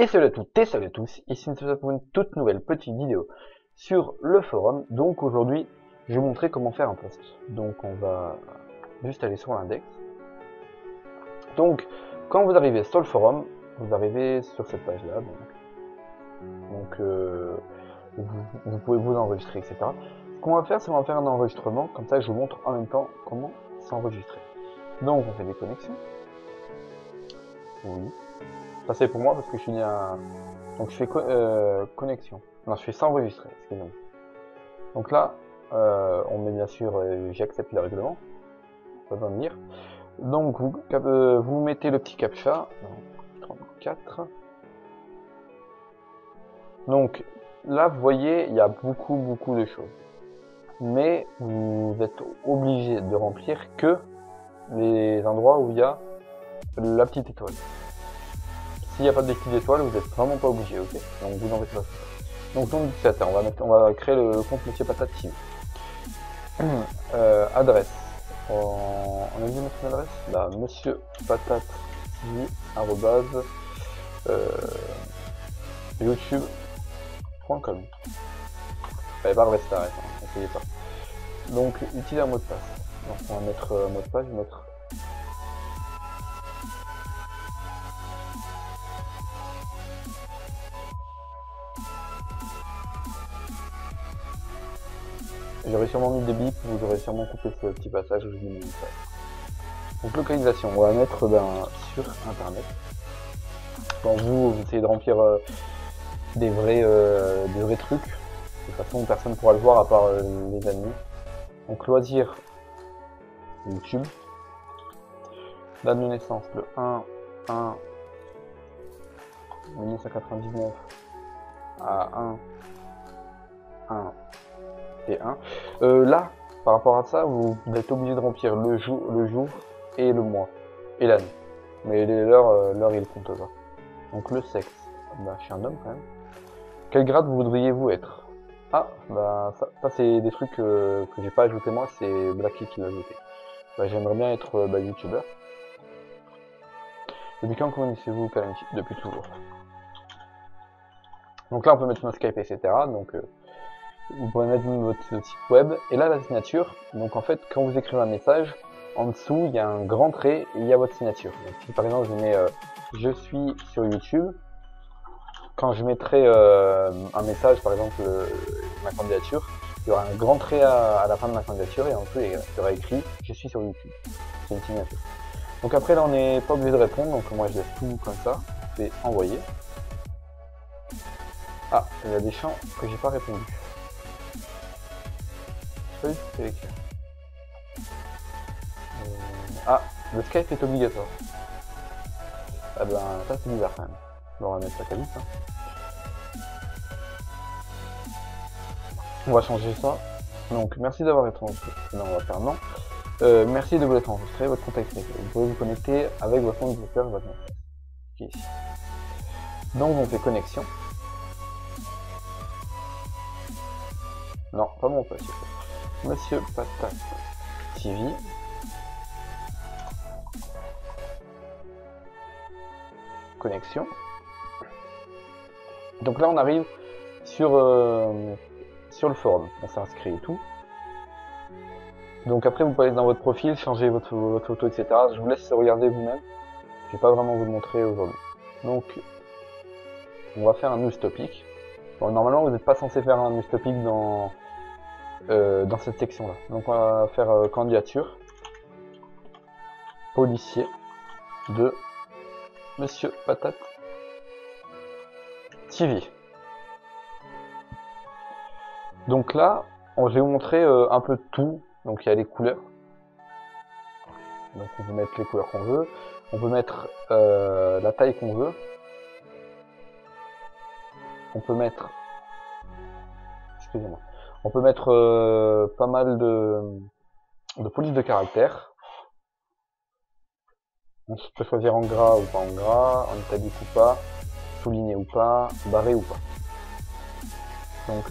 salut à toutes et salut à tous, ici nous pour une toute nouvelle petite vidéo sur le forum. Donc aujourd'hui, je vais vous montrer comment faire un post. Donc on va juste aller sur l'index. Donc quand vous arrivez sur le forum, vous arrivez sur cette page là. Donc vous pouvez vous enregistrer, etc. Ce qu'on va faire, c'est qu'on va faire un enregistrement, comme ça je vous montre en même temps comment s'enregistrer. Donc on fait des connexions. Oui. Ça c'est pour moi parce que je suis né à... Donc je fais connexion. Non, je fais s'enregistrer, excusez-moi. Donc là, on met bien sûr j'accepte le règlement. Pas besoin de lire. Donc vous mettez le petit captcha. 34. Donc là, vous voyez, il y a beaucoup de choses. Mais vous êtes obligé de remplir que les endroits où il y a la petite étoile. S'il n'y a pas de petite étoile, vous n'êtes vraiment pas obligé, ok? Donc vous en faites pas. Donc nom d'utilisateur, on va créer le compte Monsieur Patate TV. Adresse. On a dit notre adresse là, Monsieur Patate TV youtube.com. Pas d'adresse d'arrêt, n'essayez pas. Donc utiliser un mot de passe. Donc on va mettre mot de passe, je vais mettre j'aurais sûrement mis des bips, vous aurez sûrement coupé ce petit passage où je dis ça. Donc localisation, on va mettre sur internet. Quand vous essayez de remplir des vrais trucs, de toute façon personne ne pourra le voir à part les amis. Donc loisir YouTube. Date de naissance le 1/1/1999 à 1 et 1. Là, par rapport à ça, vous êtes obligé de remplir le jour et le mois et l'année. Mais l'heure il compte pas. Donc le sexe, je suis un homme quand même. Quel grade voudriez-vous être? Ah, ça c'est des trucs que j'ai pas ajouté moi, c'est Blacky qui l'a ajouté. J'aimerais bien être youtubeur. Depuis quand connaissez-vous Calamity? Depuis toujours. Donc là on peut mettre notre Skype, etc. Donc vous pouvez mettre votre site web et là la signature. Donc en fait quand vous écrivez un message, en dessous il y a un grand trait et il y a votre signature. Donc si par exemple je mets je suis sur YouTube, quand je mettrai un message par exemple ma candidature, il y aura un grand trait à la fin de ma candidature et en dessous il y aura écrit je suis sur YouTube. C'est une signature. Donc après là on n'est pas obligé de répondre, donc moi je laisse tout comme ça, je vais envoyer. Ah, il y a des champs que j'ai pas répondu. Ah, le Skype est obligatoire. Ah ça c'est bizarre quand même. On va mettre ça comme ça. On va changer ça. Donc merci d'avoir été enregistré. Non, on va faire non. Merci de vous être enregistré, votre contexte. Vous pouvez vous connecter avec votre nom d'utilisateur et votre nom. Ici. Donc on fait connexion. Non, pas mon poste. Monsieur Patate TV. Connexion. Donc là on arrive sur le forum. On s'inscrit et tout. Donc après vous pouvez aller dans votre profil, changer votre photo, etc. Je vous laisse regarder vous-même. Je vais pas vraiment vous le montrer aujourd'hui. Donc on va faire un news topic. Bon, normalement vous n'êtes pas censé faire un news topic dans cette section là. Donc on va faire candidature policier de Monsieur Patate TV. Donc là je vais vous montrer un peu de tout. Donc il y a les couleurs. Donc on peut mettre les couleurs qu'on veut. On peut mettre la taille qu'on veut. On peut mettre... Excusez-moi. On peut mettre pas mal de police de caractère. On peut choisir en gras ou pas en gras, en italique ou pas, souligné ou pas, barré ou pas. Donc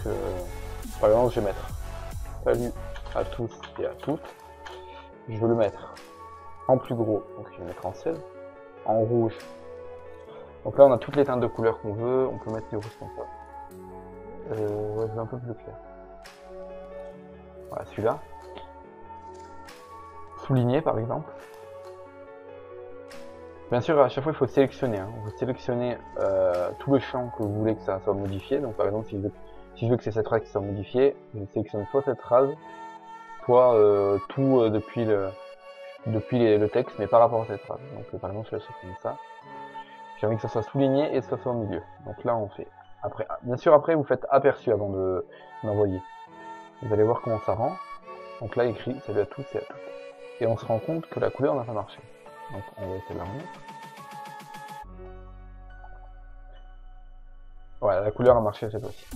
par exemple je vais mettre salut à tous et à toutes. Je veux le mettre en plus gros, donc je vais mettre en 16. En rouge, Donc là, on a toutes les teintes de couleurs qu'on veut. On peut mettre les roses comme ça. Ouais, je veux un peu plus clair. Voilà, celui-là. Souligner, par exemple. Bien sûr, à chaque fois, il faut sélectionner. Hein. Vous sélectionnez tout le champ que vous voulez que ça soit modifié. Donc, par exemple, si je veux que c'est cette phrase qui soit modifiée, je sélectionne soit cette phrase, soit tout depuis le texte, mais par rapport à cette phrase. Donc, par exemple, je fais comme ça. J'ai envie que ça soit souligné et que ça soit au milieu. Donc là, on fait. Après, bien sûr, après, vous faites aperçu avant d'envoyer. Vous allez voir comment ça rend. Donc là, écrit, salut à tous et à toutes. Et on se rend compte que la couleur n'a pas marché. Donc on va essayer de la remettre. Voilà, la couleur a marché cette fois-ci.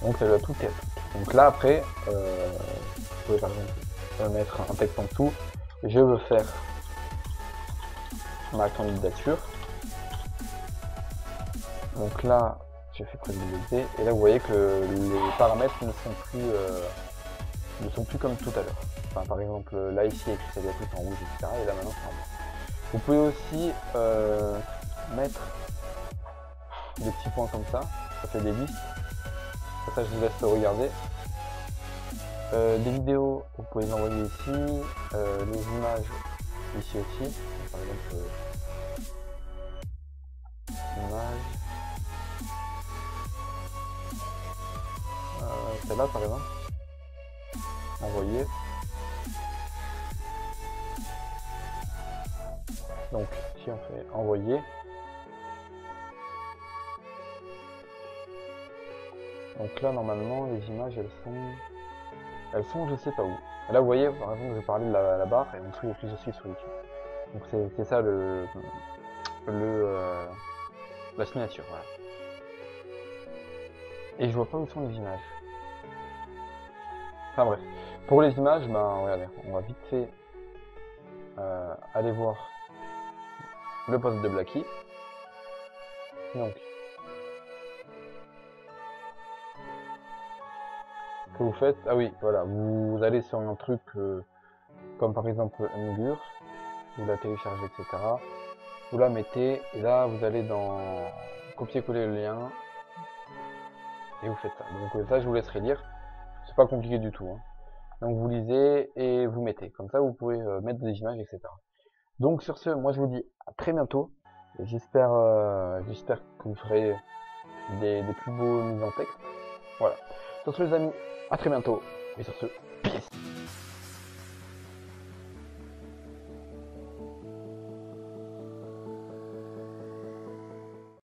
Donc salut à toutes et à toutes. Donc là, après, vous pouvez par exemple mettre un texte en dessous. Je veux faire ma candidature. Donc là, j'ai fait prévisibilité. Et là, vous voyez que les paramètres ne sont plus comme tout à l'heure. Enfin, par exemple, là ici, il y a écrit salut à tous en rouge, etc. Et là maintenant, c'est en blanc. Vous pouvez aussi mettre des petits points comme ça fait des listes. Ça, je vous laisse regarder. Des vidéos, vous pouvez les envoyer ici. Les images, ici aussi. Par exemple, images. Celle-là, par exemple. Envoyer. Donc, si on fait envoyer. Donc là, normalement, les images, elles sont je sais pas où. Et là, vous voyez, par exemple, je parlais de la barre, et en dessous, il y a plus aussi sur YouTube. Donc c'est ça la signature, voilà. Et je vois pas où sont les images. Enfin bref. Pour les images, ben regardez, on va vite fait aller voir le post de Blacky. Donc, ce que vous faites, ah oui, voilà, vous allez sur un truc comme par exemple Mugure, vous la téléchargez, etc. Vous la mettez, et là vous allez dans copier-coller le lien, et vous faites ça. Donc ça, je vous laisserai lire, c'est pas compliqué du tout. Hein. Donc vous lisez et vous mettez, comme ça vous pouvez mettre des images, etc. Donc sur ce, moi je vous dis à très bientôt. J'espère que vous ferez des plus beaux mises en texte. Voilà. Sur ce les amis, à très bientôt. Et sur ce, peace.